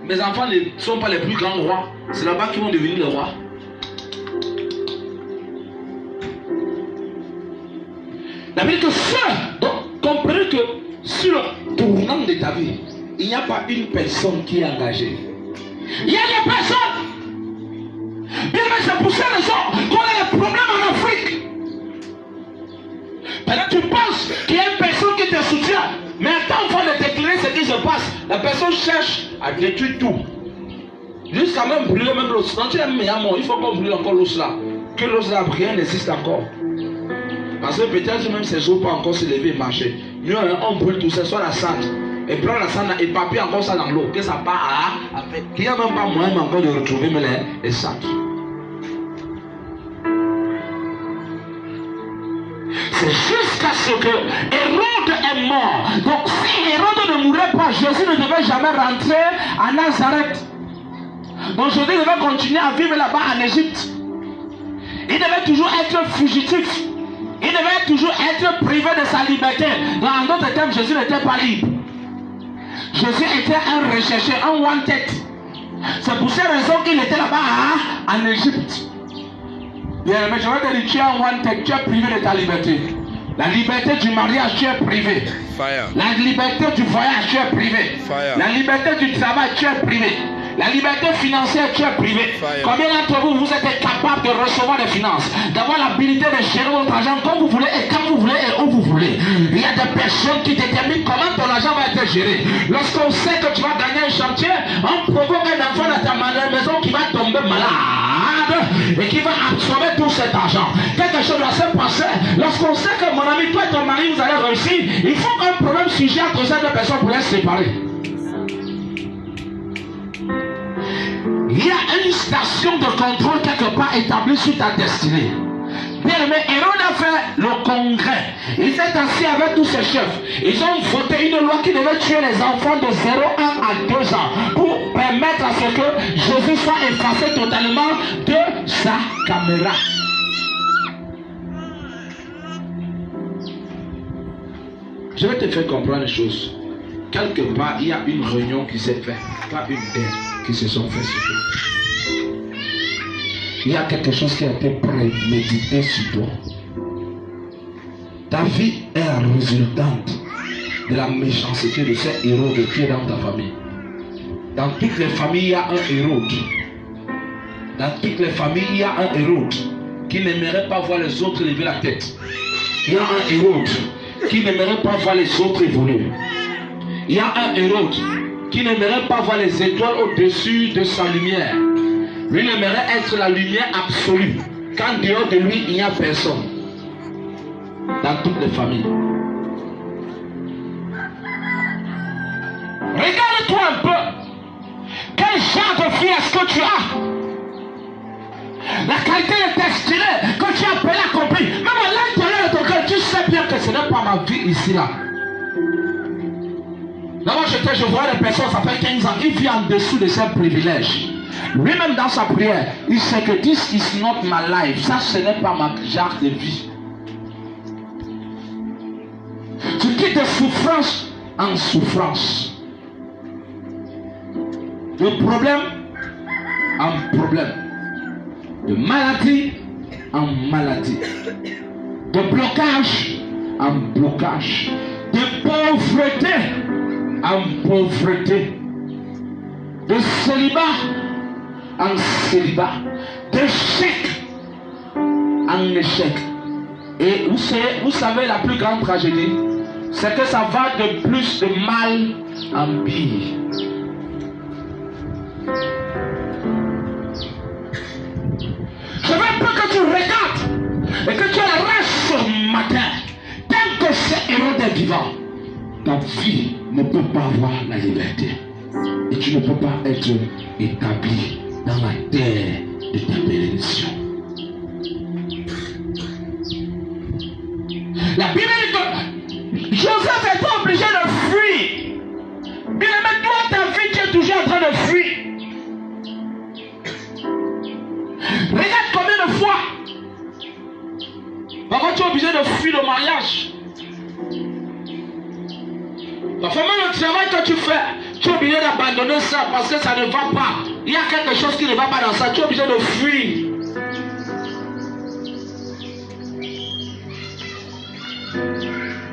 Mes enfants ne sont pas les plus grands rois. C'est là-bas qu'ils vont devenir les rois. La Bible dit que ça, donc comprenez que sur le tournant de ta vie, il n'y a pas une personne qui est engagée. Il y a des personnes. Bien, mais c'est pour ça qu'on a des problèmes en Afrique. Peut-être tu penses qu'il y a une personne qui te soutient, mais attends, il faut le déclarer ce qui se passe. La personne cherche à détruire tout. Jusqu'à même brûler même l'os. Quand tu es mort, il faut qu'on brûle encore l'os là. Que l'os là, rien n'existe encore. Parce que peut-être même ces jours pas encore se lever et marcher. Mieux, on brûle tout ça, soit la cendre. Et prend la cendre et papier encore ça dans l'eau. Que ça part à fait. Il n'y a même pas moyen encore de retrouver les sacs. C'est jusqu'à ce que Hérode est mort. Donc si Hérode ne mourait pas, Jésus ne devait jamais rentrer à Nazareth. Donc Jésus devait continuer à vivre là-bas en Égypte. Il devait toujours être fugitif. Il devait toujours être privé de sa liberté. Dans d'autres termes, Jésus n'était pas libre. Jésus était un recherché, un wanted. C'est pour ces raisons qu'il était là-bas en Égypte. Bien, mais je vais te dire, tu es un wanted, tu es privé de ta liberté. La liberté du mariage, tu es privé.
Fire.
La liberté du voyage, tu es privé.
Fire.
La liberté du travail, tu es privé. La liberté financière, tu es privé.
Fire.
Combien d'entre vous, vous êtes capable de recevoir des finances, d'avoir l'habilité de gérer votre argent comme vous voulez et quand vous voulez et où vous voulez? Il y a des personnes qui déterminent comment ton argent va être géré. Lorsqu'on sait que tu vas gagner un chantier, on provoque un enfant dans ta maison qui va tomber malade et qui va absorber tout cet argent. Quelque chose doit se passer. Lorsqu'on sait que mon ami, toi et ton mari, vous allez réussir, il faut qu'un problème surgisse entre ces deux personnes pour les séparer. Il y a une station de contrôle quelque part établie sur ta destinée. Bien aimé, Hérode a fait le congrès. Il s'est assis avec tous ses chefs. Ils ont voté une loi qui devait tuer les enfants de 0 ans à 2 ans pour permettre à ce que Jésus soit effacé totalement de sa caméra. Je vais te faire comprendre une chose. Quelque part, il y a une réunion qui s'est faite, pas une dette qui se sont faites sur toi. Il y a quelque chose qui a été prémédité sur toi. Ta vie est la résultante de la méchanceté de ces héros qui est dans ta famille. Dans toutes les familles, il y a un héros. Dans toutes les familles, il y a un héros qui n'aimerait pas voir les autres lever la tête. Il y a un héros qui n'aimerait pas voir les autres évoluer. Il y a un héros qui n'aimerait pas voir les étoiles au-dessus de sa lumière. Lui, il aimerait être la lumière absolue. Quand dehors de lui, il n'y a personne. Dans toutes les familles. Regarde-toi un peu. Quel genre de fille est-ce que tu as? La qualité de tes stylés que tu as appelé accompli. Même à l'intérieur de ton cœur, tu sais bien que ce n'est pas ma vie ici là. Là-bas, je vois des personnes, ça fait 15 ans, il vit en dessous de ses privilèges. Lui-même dans sa prière, il sait que this is not my life. Ça, ce n'est pas ma genre de vie. Tu quittes de souffrance en souffrance. De problème en problème. De maladie en maladie. De blocage en blocage. De pauvreté en pauvreté. De célibat en célibat. D'échec en échec. Et vous savez la plus grande tragédie, c'est que ça va de plus de mal en pire. Je veux un peu que tu regardes et que tu restes ce matin. Tant que ce héros est vivant, ta vie ne peut pas avoir la liberté. Et tu ne peux pas être établi dans la terre de ta bénédiction. La Bible dit que Joseph est pas obligé de fuir. Bien aimé, toi, ta vie, tu es toujours en train de fuir. Regarde combien de fois parfois tu es obligé de fuir le mariage. Parfois même le travail que tu fais, tu es obligé d'abandonner ça parce que ça ne va pas. Il y a quelque chose qui ne va pas dans ça, tu es obligé de fuir.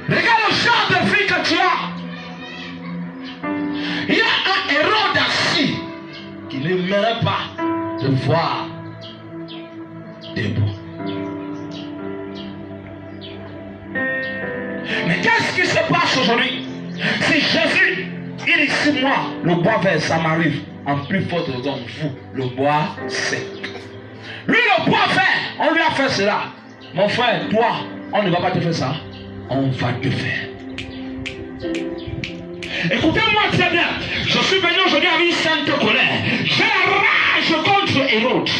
Regarde le genre de vie que tu as. Il y a un héros d'assis qui n'aimerait pas te voir debout. Mais qu'est-ce qui se passe aujourd'hui? Si Jésus, il dit 6 mois, le bois vert, ça m'arrive. En plus forte raison, vous, le bois sec. Lui, le bois vert, on lui a fait cela. Mon frère, toi, on ne va pas te faire ça. On va te faire. Écoutez-moi très bien. Je suis venu aujourd'hui avec une sainte colère. J'ai la rage contre Hérode.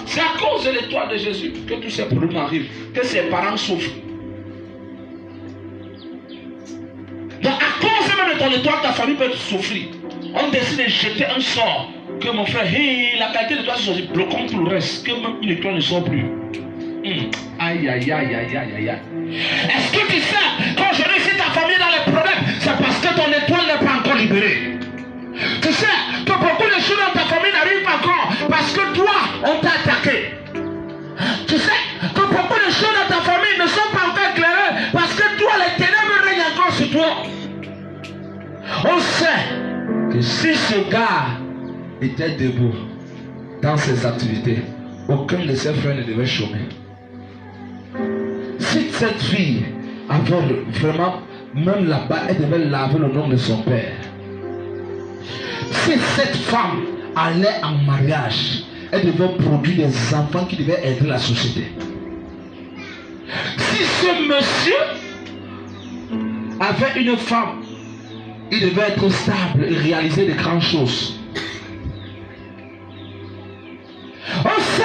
C'est à cause de l'étoile de Jésus que tous ces problèmes arrivent, que ses parents souffrent. Donc à cause même de ton étoile, ta famille peut souffrir. On décide de jeter un sort. Que mon frère, hey, la qualité de l'étoile c'est bloquant tout le reste. Que même une étoile ne sort plus. Aïe, aïe, aïe, aïe, aïe, aïe, aïe. Est-ce que tu sais, quand je réussis ta famille dans les problèmes, c'est parce que ton étoile n'est pas encore libérée. Tu sais que beaucoup de choses dans ta famille n'arrivent pas encore parce que toi, on t'a attaqué. Tu sais que beaucoup de choses dans ta famille ne sont pas encore éclairées parce que toi, les ténèbres règnent encore sur toi. On sait que si ce gars était debout dans ses activités, aucun de ses frères ne devait chômer. Si cette fille avait vraiment, même là-bas, elle devait laver le nom de son père. Si cette femme allait en mariage, elle devait produire des enfants qui devaient aider la société. Si ce monsieur avait une femme, il devait être stable et réaliser de grandes choses. On sait,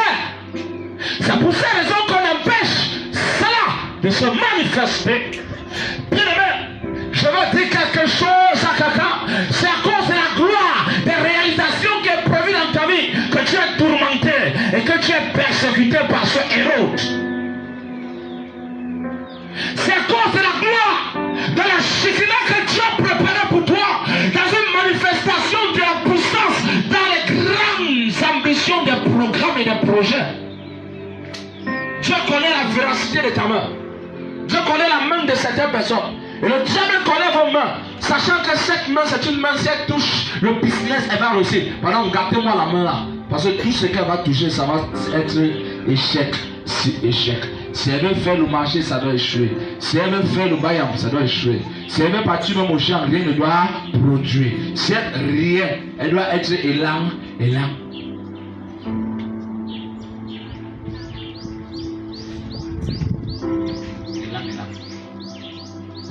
c'est pour cette raison qu'on empêche cela de se manifester. Bien aimé, Je veux dire quelque chose à quelqu'un. C'est à cause de la gloire, des réalisations qui est prévues dans ta vie, que tu es tourmenté et que tu es persécuté par ce Hérode. C'est à cause de la gloire, de la Shekinah que Dieu a préparé pour toi, dans une manifestation de la puissance, dans les grandes ambitions des programmes et des projets. Dieu connaît la véracité de ta main. Dieu connaît la main de certaines personnes. Et le diable connaît vos mains, sachant que cette main, c'est une main, si elle touche le business, elle va réussir. Pardon, gardez-moi la main là. Parce que tout ce qu'elle va toucher, ça va être échec. Si échec. Si elle veut faire le marché, ça doit échouer. Si elle veut faire le bayam, ça doit échouer. Si elle veut partir même au champ, rien ne doit produire. Si elle rien, elle doit être élan. Élan.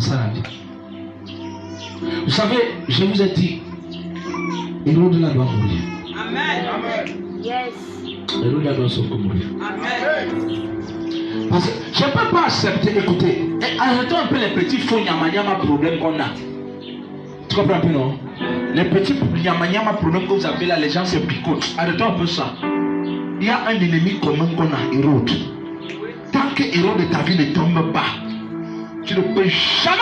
Ça la vie. Vous savez, je vous ai dit, Hérode là doit mourir.
Amen.
Amen.
Yes.
Hérode là doit mourir.
Amen.
Parce que je ne peux pas accepter, écoutez, arrêtons un peu les petits faux nyama problèmes qu'on a. Tu comprends un peu, non? Les petits nyama problèmes que vous avez là, les gens se picotent. Arrêtons un peu ça. Il y a un ennemi commun qu'on a, Hérode. Tant que Hérode de ta vie ne tombe pas, tu ne peux jamais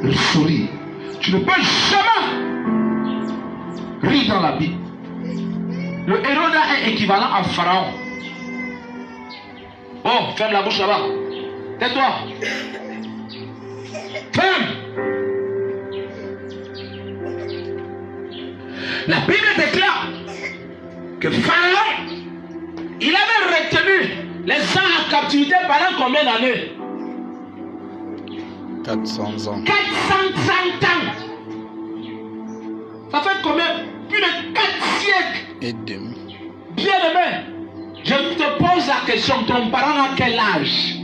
le sourire. Tu ne peux jamais rire dans la vie. Le Hérode est équivalent à Pharaon. Oh, ferme la bouche là-bas. Tais-toi. Ferme. La Bible déclare que Pharaon, il avait retenu les gens en captivité pendant combien d'années?
400 ans.
430 ans. Ça fait combien? Plus de 4 siècles.
Et demi.
Bien aimé, je te pose la question, ton parent a quel âge?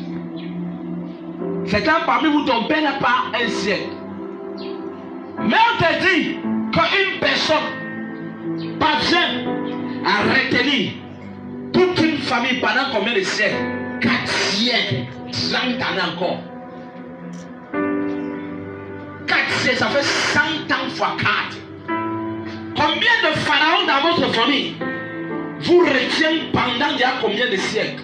Certains parmi vous, ton père n'a pas un siècle. Mais on te dit qu'une personne parvient à retenir toute une famille pendant combien de siècles? 4 siècles, 30 ans encore. 4 siècles, ça fait 100 ans fois 4. Combien de pharaons dans votre famille vous retiennent pendant il y a combien de siècles?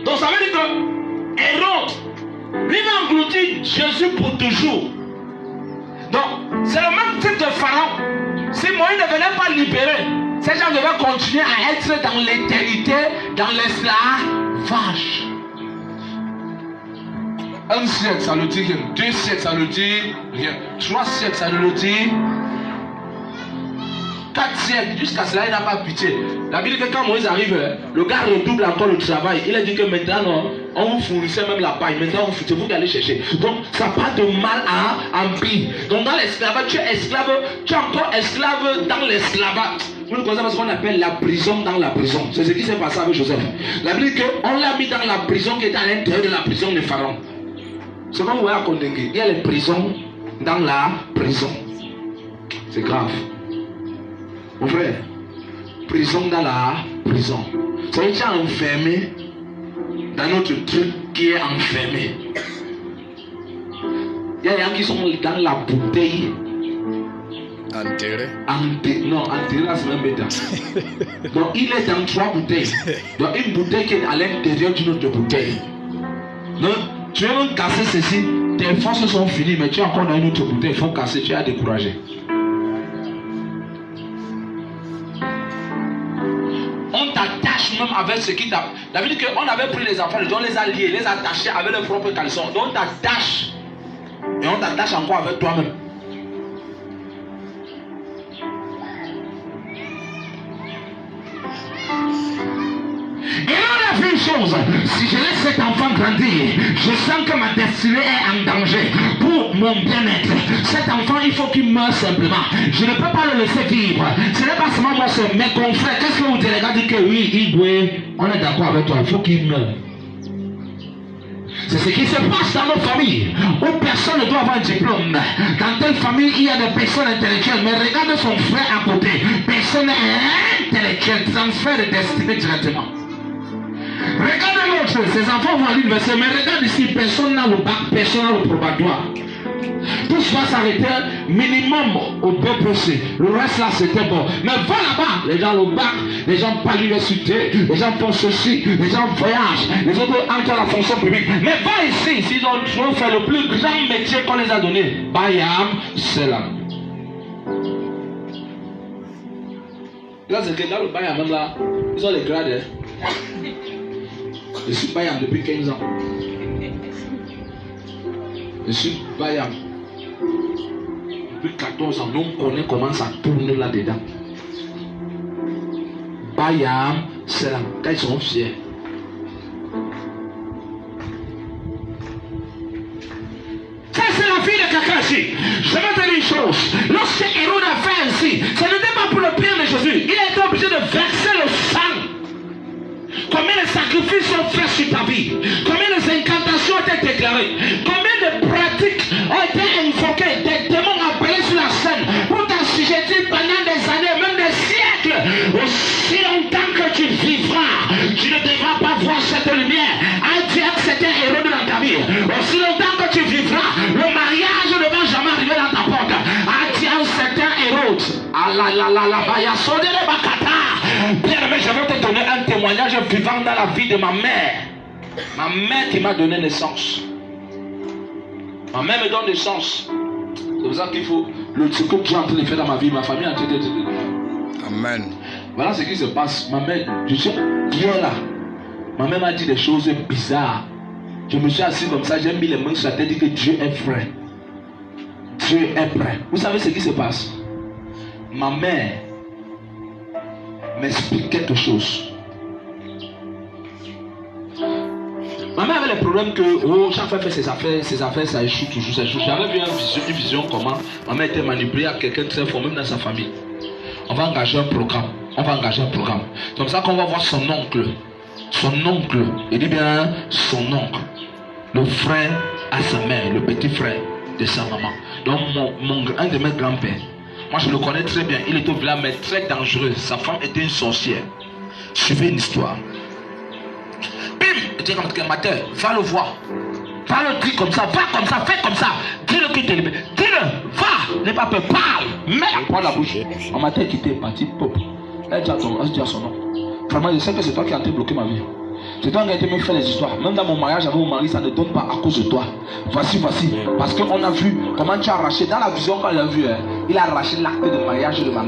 Donc ça veut dire que Hérode, lui va engloutir Jésus pour toujours. Donc c'est le même type de pharaon. Si Moïse ne venait pas libérer, ces gens devaient continuer à être dans l'éternité, dans l'esclavage. 1 siècle, ça ne dit rien. 2 siècles, ça ne dit rien. 3 siècles, ça ne le dit. 4 siècles, jusqu'à cela, il n'a pas pitié. La Bible dit que quand Moïse arrive, le gars redouble encore le travail. Il a dit que maintenant, non, on vous fournissait même la paille. Maintenant, c'est vous qui allez chercher. Donc, ça n'a pas de mal à empire. Donc, dans l'esclavage, tu es esclave, tu es encore esclave dans l'esclavage. Vous connaissez ce qu'on appelle la prison dans la prison. C'est ce qui s'est passé avec Joseph. La Bible dit qu'on l'a mis dans la prison qui est à l'intérieur de la prison de Pharaon. C'est comme vous voyez à Kondengui. Il y a les prisons dans la prison. C'est grave. Mon frère, prison dans la prison. Ça veut dire enfermé dans notre truc qui est enfermé. Il y a des gens qui sont dans la bouteille.
Enterré.
Non, enterré là c'est même bête. Donc il est dans 3 bouteilles. Donc une bouteille qui est à l'intérieur d'une autre bouteille. Donc tu veux même casser ceci, tes forces sont finies, mais tu es encore dans une autre bouteille, il faut casser, tu es découragé. On t'attache même avec ce qui t'a. La vie dit qu'on avait pris les enfants, on les a liés, les attachés avec leurs propres caleçons. Donc on t'attache. Et on t'attache encore avec toi-même. Et on a vu une chose, si je laisse cet enfant grandir, je sens que ma destinée est en danger pour mon bien-être. Cet enfant, il faut qu'il meure simplement. Je ne peux pas le laisser vivre. Ce n'est pas seulement moi seul, mes confrères. Qu'est-ce que vous dites? Les gars disent que oui, il doit. On est d'accord avec toi, il faut qu'il meure. C'est ce qui se passe dans nos familles où personne ne doit avoir un diplôme. Dans telle famille, il y a des personnes intellectuelles, mais regarde son frère à côté. Personne intellectuelle, transfert de destinée directement. Regardez l'autre, verset. Ses enfants vont à l'université. Mais regarde ici, personne n'a le bac, personne n'a le probatoire. Tout ça s'arrêter minimum au BPC. Le reste là c'était bon. Mais va là-bas, les gens le bac, les gens pas l'université, les gens font ceci, les gens voyagent, les autres entrent à la fonction publique. Mais va ici, s'ils ont fait le plus grand métier qu'on les a donné. Bayam, c'est là. Là, c'est que dans le Bayam même là, ils ont les grades. Je suis Bayam depuis 15 ans. Je suis Bayam. Depuis 14 ans, nous on connaît comment ça tourne là-dedans. Bayam, c'est là. Quand ils sont fiers. Ça, c'est la fille de Kakashi. Je vais te dire une chose. Lorsque Hérode a fait ainsi, ce n'était pas pour le bien de Jésus. Il a été obligé de verser le sang. Combien de sacrifices sont faits sur ta vie? Combien de incantations ont été déclarées? Combien de pratiques ont été invoquées? Des démons appelés sur la scène pour t'assujettir pendant des années, même des siècles. Aussi longtemps que tu vivras, tu ne devras pas voir cette lumière. Dieu que c'était Hérode dans ta vie. Aussi longtemps que tu vivras, le mariage ne va jamais arriver dans ta porte. Dieu c'était Hérode. Bien-aimé, je vais te donner un témoignage vivant dans la vie de ma mère. Ma mère qui m'a donné naissance. Ma mère me donne naissance. C'est pour ça qu'il faut ce que Dieu est en train de faire dans ma vie, ma famille est en train de faire.
Amen.
Voilà ce qui se passe. Ma mère, je suis bien là. Ma mère m'a dit des choses bizarres. Je me suis assis comme ça, j'ai mis les mains sur la tête et dit que Dieu est vrai. Dieu est prêt. Vous savez ce qui se passe? Ma mère m'explique quelque chose. Ma mère avait le problème que chaque fois qu'elle fait ses affaires, ça échoue toujours, ça échoue. J'avais vu une vision comment ma mère était manipulée à quelqu'un de très fort, même dans sa famille. On va engager un programme. C'est comme ça qu'on va voir son oncle. Il dit bien son oncle. Le frère à sa mère, le petit frère de sa maman. Donc un de mes grands-pères. Moi je le connais très bien. Il était au village mais très dangereux. Sa femme était une sorcière. Suivez une histoire. Bim! Il dit comme un matin, va le voir. Va le dire comme ça, va comme ça, fais comme ça. Dis-le qu'il te libère. Dis-le, va, n'aie pas peur, parle. Mets prends la bouche. On m'a quitté, parti, pop. Elle dit à son nom. Vraiment, je sais que c'est toi qui as bloqué ma vie. C'est toi qui as été me faire les histoires. Même dans mon mariage avec mon mari, ça ne donne pas à cause de toi. Voici. Parce qu'on a vu comment tu as arraché. Dans la vision qu'on a vu, il a arraché l'acte de mariage de ma mère.